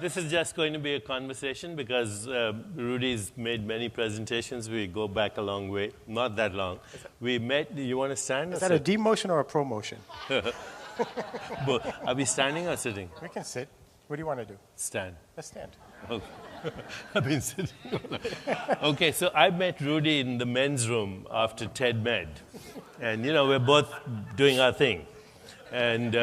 This is just going to be a conversation because Rudy's made many presentations. We go back a long way, not that long. We met, you want to stand? Is that a demotion or a promotion? Are we standing or sitting? We can sit. What do you want to do? Stand. Let's stand. Okay. I've been sitting. Okay, so I met Rudy in the men's room after TED Med. And, we're both doing our thing. And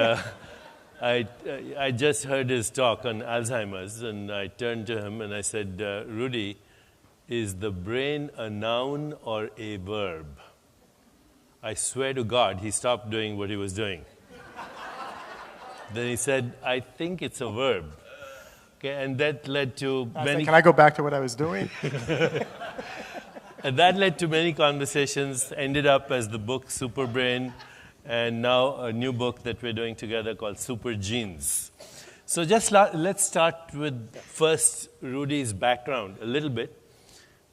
I just heard his talk on Alzheimer's, and I turned to him and I said, Rudy, is the brain a noun or a verb? I swear to God, he stopped doing what he was doing. Then he said, I think it's a verb. Okay, and that led to many... Can I go back to what I was doing? And that led to many conversations, ended up as the book Super Brain, and now a new book that we're doing together called Super Genes. So just let's start with first Rudy's background a little bit.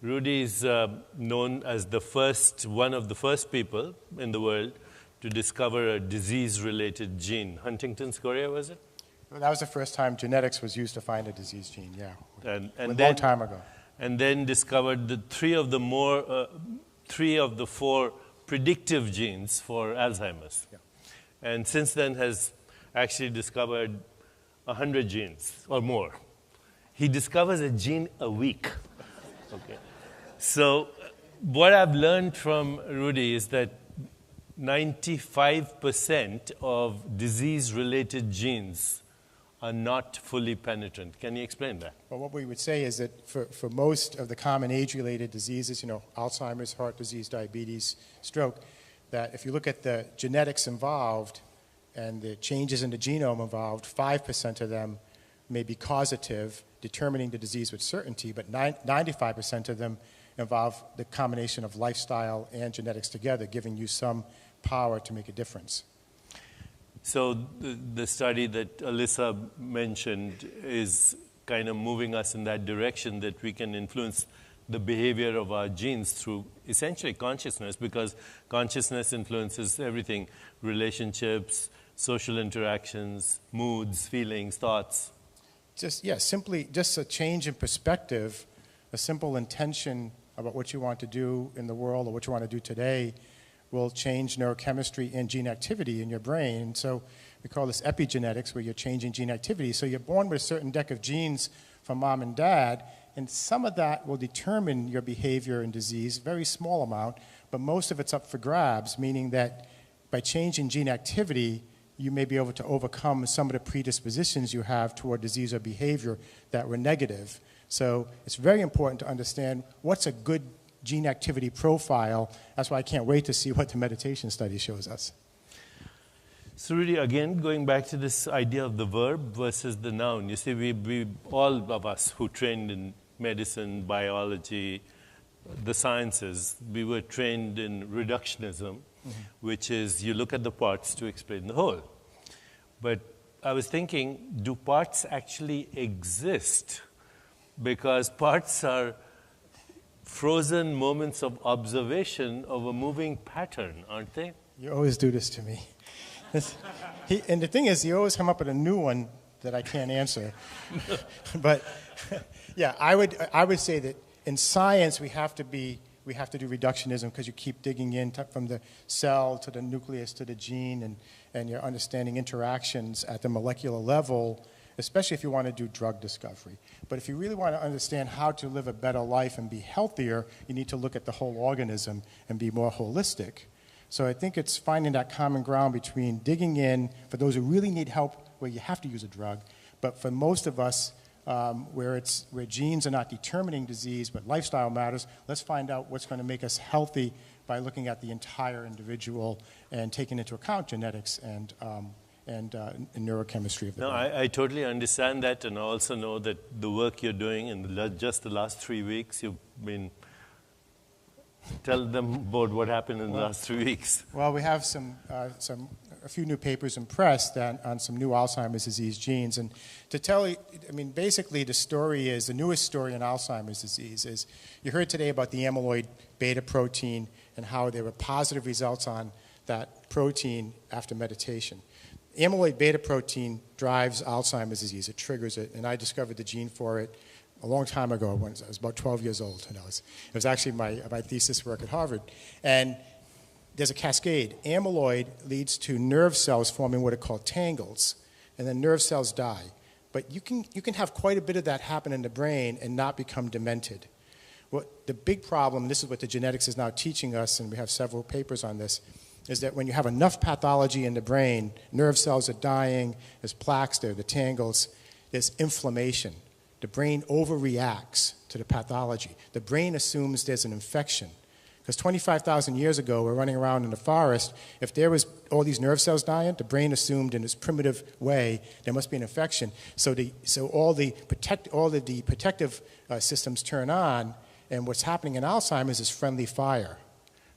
Rudy's known as one of the first people in the world to discover a disease-related gene. Huntington's chorea, was it? Well, that was the first time genetics was used to find a disease gene, yeah. And a long time ago. And then discovered the three of the four predictive genes for Alzheimer's. Yeah. And since then has actually discovered 100 genes or more. He discovers a gene a week. Okay. So what I've learned from Rudy is that 95% of disease-related genes are not fully penetrant. Can you explain that? Well, what we would say is that for most of the common age-related diseases, Alzheimer's, heart disease, diabetes, stroke, that if you look at the genetics involved and the changes in the genome involved, 5% of them may be causative, determining the disease with certainty, but 95% of them involve the combination of lifestyle and genetics together, giving you some power to make a difference. So the study that Alyssa mentioned is kind of moving us in that direction, that we can influence the behavior of our genes through essentially consciousness, because consciousness influences everything: relationships, social interactions, moods, feelings, thoughts. Simply just a change in perspective, a simple intention about what you want to do in the world or what you want to do today will change neurochemistry and gene activity in your brain. So we call this epigenetics, where you're changing gene activity. So you're born with a certain deck of genes from mom and dad, and some of that will determine your behavior in disease, very small amount, but most of it's up for grabs, meaning that by changing gene activity, you may be able to overcome some of the predispositions you have toward disease or behavior that were negative. So it's very important to understand what's a good gene activity profile. That's why I can't wait to see what the meditation study shows us. So Rudy, again, going back to this idea of the verb versus the noun. You see, we all of us who trained in medicine, biology, the sciences, we were trained in reductionism, which is you look at the parts to explain the whole. But I was thinking, do parts actually exist? Because parts are frozen moments of observation of a moving pattern, aren't they? You always do this to me. And the thing is, you always come up with a new one that I can't answer. But yeah, I would say that in science we have to do reductionism, because you keep digging in from the cell to the nucleus to the gene, and you're understanding interactions at the molecular level, especially if you want to do drug discovery. But if you really want to understand how to live a better life and be healthier, you need to look at the whole organism and be more holistic. So I think it's finding that common ground between digging in for those who really need help where you have to use a drug, but for most of us where genes are not determining disease but lifestyle matters, let's find out what's going to make us healthy by looking at the entire individual and taking into account genetics and neurochemistry of the brain. I totally understand that, and I also know that the work you're doing in just the last 3 weeks, you've been... Tell them about what happened in the last 3 weeks. Well, we have a few new papers in press on some new Alzheimer's disease genes. And to tell you, basically the newest story in Alzheimer's disease is, you heard today about the amyloid beta protein and how there were positive results on that protein after meditation. amyloid beta protein drives Alzheimer's disease. It triggers it, and I discovered the gene for it a long time ago when I was about 12 years old. And it was actually my thesis work at Harvard. And there's a cascade. Amyloid leads to nerve cells forming what are called tangles, and then nerve cells die. But you can have quite a bit of that happen in the brain and not become demented. The big problem, this is what the genetics is now teaching us, and we have several papers on this, is that when you have enough pathology in the brain, nerve cells are dying, there's plaques there, the tangles, there's inflammation. The brain overreacts to the pathology. The brain assumes there's an infection. Because 25,000 years ago, we're running around in the forest. If there was all these nerve cells dying, the brain assumed in its primitive way there must be an infection. So all the protective systems turn on, and what's happening in Alzheimer's is friendly fire.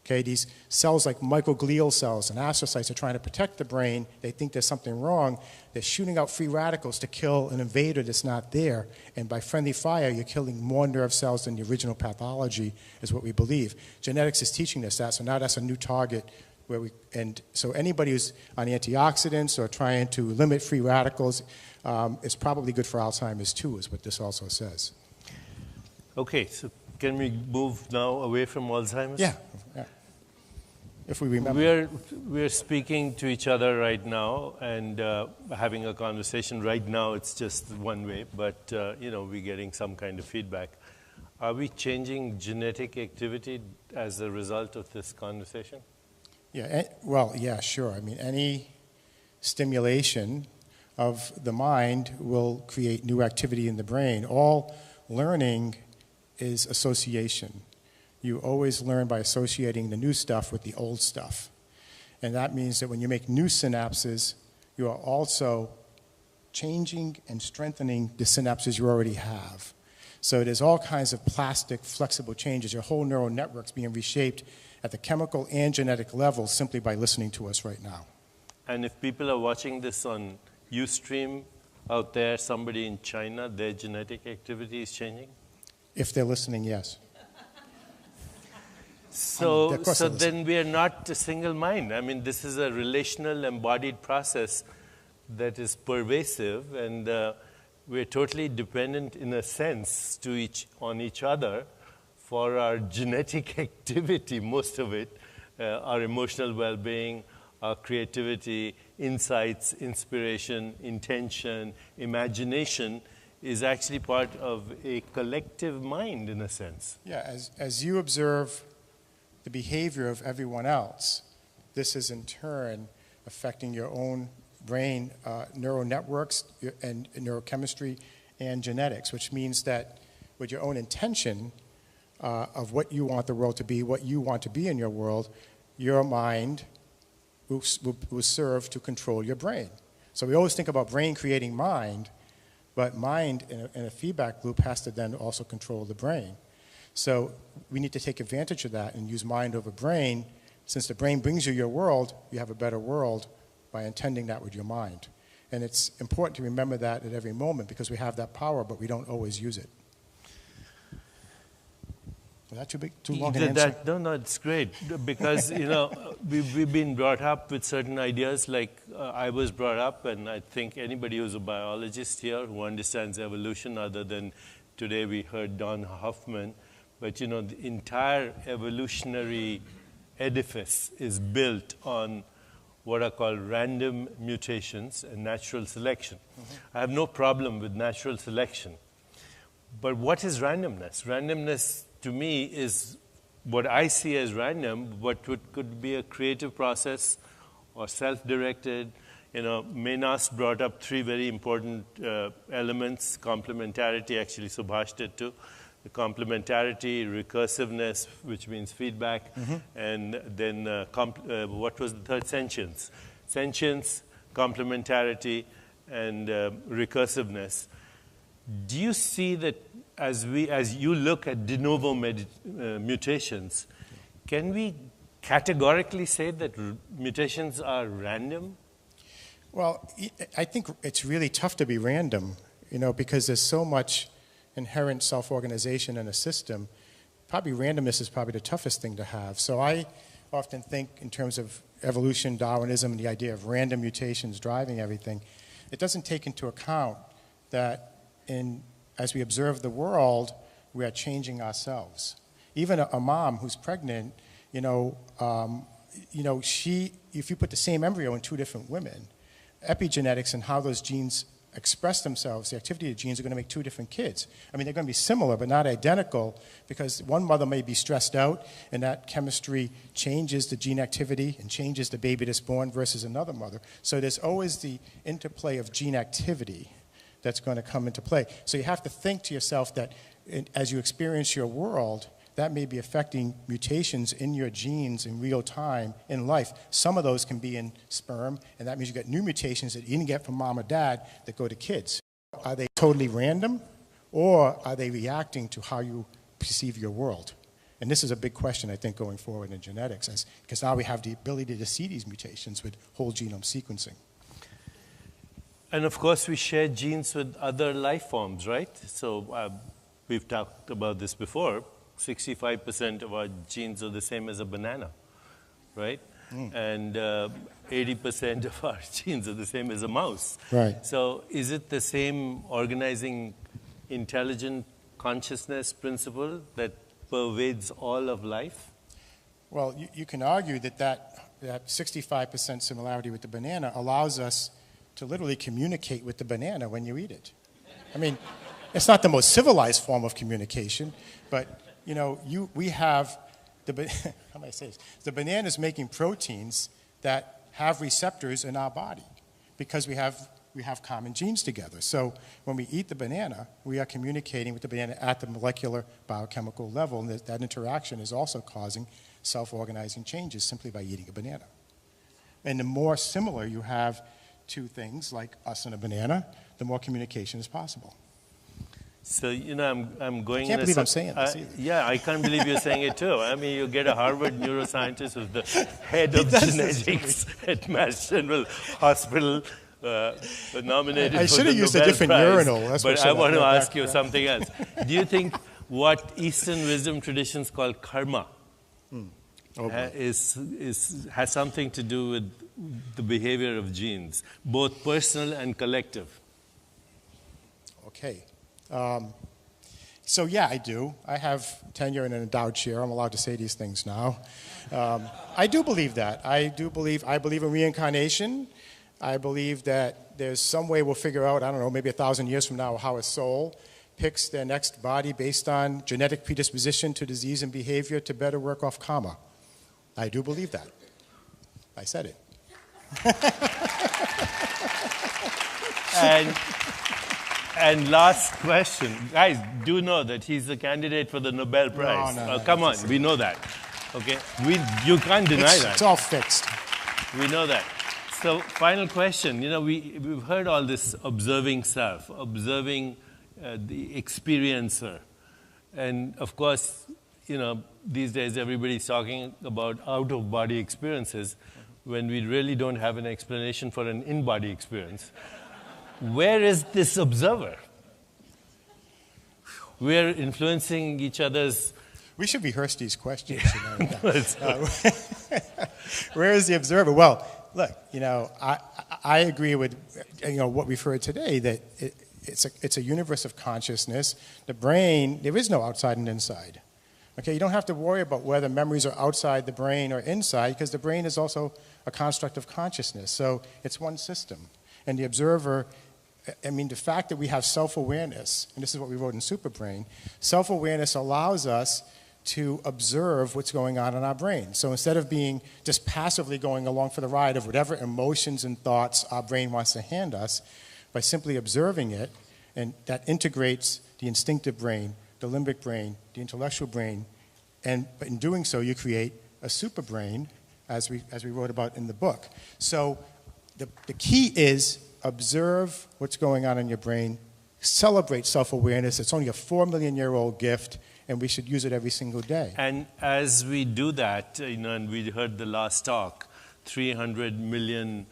Okay, these cells like microglial cells and astrocytes are trying to protect the brain. They think there's something wrong. They're shooting out free radicals to kill an invader that's not there. And by friendly fire, you're killing more nerve cells than the original pathology, is what we believe. Genetics is teaching us that, so now that's a new target. So anybody who's on antioxidants or trying to limit free radicals is probably good for Alzheimer's too, is what this also says. Okay, so can we move now away from Alzheimer's? Yeah. If we remember. We're speaking to each other right now and having a conversation. Right now it's just one way, but we're getting some kind of feedback. Are we changing genetic activity as a result of this conversation? Yeah, well, yeah, sure. I mean, any stimulation of the mind will create new activity in the brain. All learning is association. You always learn by associating the new stuff with the old stuff. And that means that when you make new synapses, you are also changing and strengthening the synapses you already have. So there's all kinds of plastic, flexible changes. Your whole neural network's being reshaped at the chemical and genetic level simply by listening to us right now. And if people are watching this on Ustream out there, somebody in China, their genetic activity is changing? If they're listening, yes. So then we are not a single mind. I mean, this is a relational embodied process that is pervasive, and we're totally dependent in a sense on each other for our genetic activity, most of it, our emotional well-being, our creativity, insights, inspiration, intention, imagination is actually part of a collective mind in a sense. Yeah, as you observe the behavior of everyone else, this is in turn affecting your own brain neural networks and neurochemistry and genetics, which means that with your own intention of what you want the world to be, what you want to be in your world, your mind will serve to control your brain. So we always think about brain creating mind, but mind in a feedback loop has to then also control the brain. So we need to take advantage of that and use mind over brain. Since the brain brings you your world, you have a better world by intending that with your mind. And it's important to remember that at every moment because we have that power, but we don't always use it. Was that too long an answer? No, it's great because, we've been brought up with certain ideas like I was brought up, and I think anybody who's a biologist here who understands evolution other than today we heard Don Hoffman, but the entire evolutionary edifice is built on what are called random mutations and natural selection. Mm-hmm. I have no problem with natural selection. But what is randomness? Randomness to me is what I see as random, what could be a creative process or self-directed. Menas brought up three very important elements, complementarity, actually Subhash did too. The complementarity, recursiveness, which means feedback, mm-hmm. and then what was the third? Sentience. Sentience, complementarity, and recursiveness. Do you see that as you look at de novo mutations, can we categorically say that mutations are random? Well, I think it's really tough to be random, because there's so much inherent self-organization in a system. Probably randomness is probably the toughest thing to have. So I often think in terms of evolution, Darwinism, and the idea of random mutations driving everything, it doesn't take into account that as we observe the world, we are changing ourselves. Even a mom who's pregnant, if you put the same embryo in two different women, epigenetics and how those genes express themselves, the activity of genes are going to make two different kids. I mean, they're going to be similar but not identical because one mother may be stressed out and that chemistry changes the gene activity and changes the baby that's born versus another mother. So there's always the interplay of gene activity that's going to come into play. So you have to think to yourself that as you experience your world, that may be affecting mutations in your genes in real time in life. Some of those can be in sperm, and that means you get new mutations that you didn't get from mom or dad that go to kids. Are they totally random, or are they reacting to how you perceive your world? And this is a big question, I think, going forward in genetics, because now we have the ability to see these mutations with whole genome sequencing. And of course, we share genes with other life forms, right? So we've talked about this before. 65% of our genes are the same as a banana, right? And 80% of our genes are the same as a mouse. Right. So is it the same organizing intelligent consciousness principle that pervades all of life? Well, you can argue that 65% similarity with the banana allows us to literally communicate with the banana when you eat it. I mean, it's not the most civilized form of communication, but we have how do I say this? The banana is making proteins that have receptors in our body because we have common genes together. So when we eat the banana, we are communicating with the banana at the molecular biochemical level, and that interaction is also causing self-organizing changes simply by eating a banana. And the more similar you have to things like us and a banana, the more communication is possible. So, I'm going... I can't believe I'm saying this either. Yeah, I can't believe you're saying it too. I mean, you get a Harvard neuroscientist who's the head of genetics at Mass General Hospital, nominated I for should the have used Nobel a different Prize. urinal. That's but what I want to ask you something else. Do you think what Eastern wisdom traditions call karma has something to do with the behavior of genes, both personal and collective? Okay. So yeah, I do. I have tenure in an endowed chair. I'm allowed to say these things now. I do believe that. I believe in reincarnation. I believe that there's some way we'll figure out, I don't know, maybe 1,000 years from now, how a soul picks their next body based on genetic predisposition to disease and behavior to better work off karma. I do believe that. I said it. And last question. Guys, do know that he's a candidate for the Nobel Prize. No, come on, we know that. Okay? You can't deny that. It's all fixed. We know that. So, final question. We've heard all this observing self, observing the experiencer. And of course, these days everybody's talking about out-of-body experiences when we really don't have an explanation for an in-body experience. Where is this observer? We're influencing each other's... We should rehearse these questions. Where is the observer? Well, look, I agree with what we've heard today, that it's a universe of consciousness. The brain, there is no outside and inside. Okay, you don't have to worry about whether memories are outside the brain or inside, because the brain is also a construct of consciousness. So it's one system. And the observer... the fact that we have self-awareness, and this is what we wrote in Superbrain, self-awareness allows us to observe what's going on in our brain. So instead of being just passively going along for the ride of whatever emotions and thoughts our brain wants to hand us, by simply observing it, and that integrates the instinctive brain, the limbic brain, the intellectual brain, but in doing so you create a superbrain, as we wrote about in the book. So the key is observe what's going on in your brain, celebrate self-awareness. It's only a 4 million-year-old gift, and we should use it every single day. And as we do that, and we heard the last talk, 300 million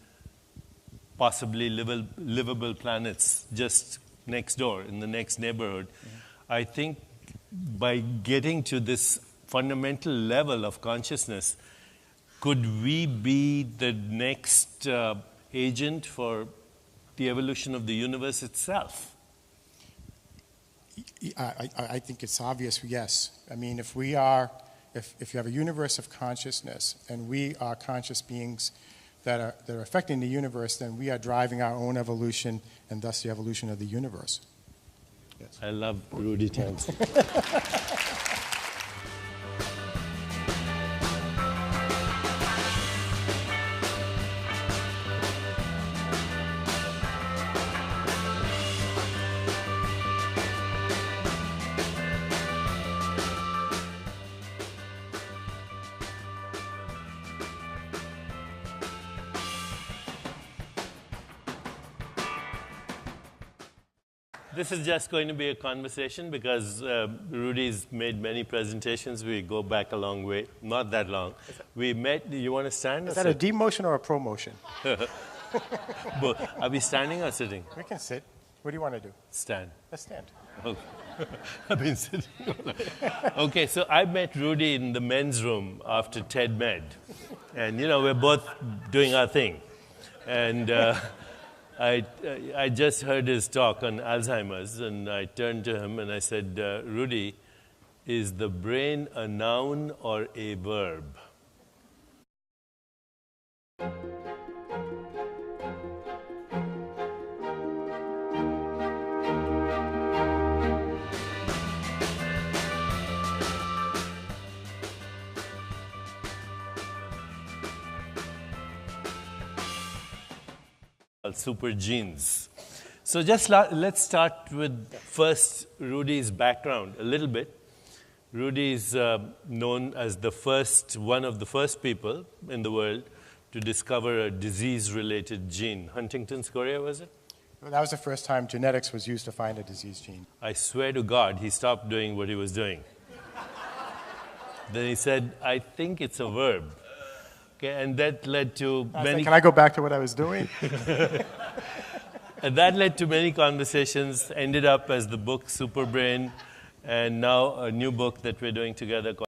possibly livable planets just next door, in the next neighborhood. I think by getting to this fundamental level of consciousness, Could we be the next agent for the evolution of the universe itself? I think it's obvious, yes. I mean, if you have a universe of consciousness and we are conscious beings that are affecting the universe, then we are driving our own evolution and thus the evolution of the universe. Yes. I love Rudy Tanzi. This is just going to be a conversation because Rudy's made many presentations. We go back a long way, not that long. We met, you want to stand? Is that a demotion or a promotion? Are we standing or sitting? We can sit. What do you want to do? Stand. Let's stand. Okay. I've been sitting. Okay, so I met Rudy in the men's room after TED Med. And, we're both doing our thing. And I just heard his talk on Alzheimer's, and I turned to him and I said, Rudy, is the brain a noun or a verb? Super genes. So just let's start with first Rudy's background a little bit. Rudy's known as one of the first people in the world to discover a disease-related gene. Huntington's chorea, was it? Well, that was the first time genetics was used to find a disease gene. I swear to God, he stopped doing what he was doing. Then he said, I think it's a verb. Okay, and that led to many... Can I go back to what I was doing? And that led to many conversations, ended up as the book Superbrain, and now a new book that we're doing together called